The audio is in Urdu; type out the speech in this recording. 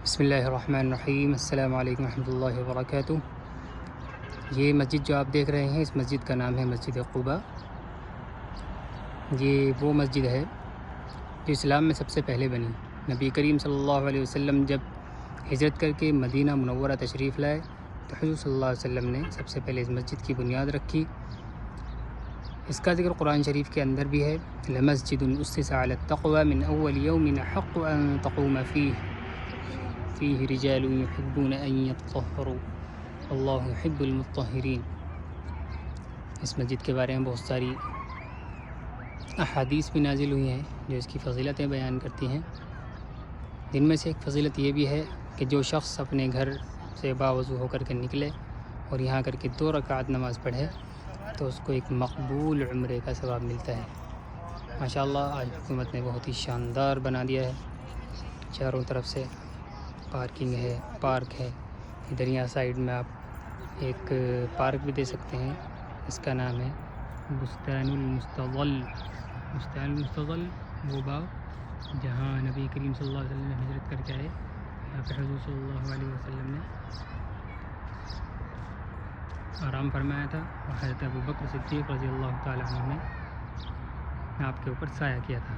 بسم اللہ الرحمن الرحیم۔ السلام علیکم ورحمۃ اللہ وبرکاتہ۔ یہ مسجد جو آپ دیکھ رہے ہیں، اس مسجد کا نام ہے مسجد قباء۔ یہ وہ مسجد ہے جو اسلام میں سب سے پہلے بنی۔ نبی کریم صلی اللہ علیہ وسلم جب ہجرت کر کے مدینہ منورہ تشریف لائے تو حضور صلی اللہ علیہ وسلم نے سب سے پہلے اس مسجد کی بنیاد رکھی۔ اس کا ذکر قرآن شریف کے اندر بھی ہے، لمسجد اسس علی التقوی من اول یوم احق ان تقوم فیہ رجال یحبون ان یطہروا اللہ یحب المطہرین۔ اس مسجد کے بارے میں بہت ساری احادیث بھی نازل ہوئی ہیں جو اس کی فضیلتیں بیان کرتی ہیں۔ جن میں سے ایک فضیلت یہ بھی ہے کہ جو شخص اپنے گھر سے باوضو ہو کر کے نکلے اور یہاں کر کے 2 رکعت نماز پڑھے تو اس کو ایک مقبول عمرے کا ثواب ملتا ہے۔ ماشاءاللہ آج حکومت نے بہت ہی شاندار بنا دیا ہے، چاروں طرف سے پارکنگ ہے، پارک ہے۔ ادھر یہاں سائیڈ میں آپ ایک پارک بھی دے سکتے ہیں، اس کا نام ہے بستان المستظل۔ بستان المستظل وہ باغ جہاں نبی کریم صلی اللہ علیہ وسلم نے ہجرت کر کے آئے، یہاں پہ حضور صلی اللہ علیہ وسلم نے آرام فرمایا تھا اور حضرت ابوبکر صدیق رضی اللہ تعالیٰ عنہ نے آپ کے اوپر سایہ کیا تھا۔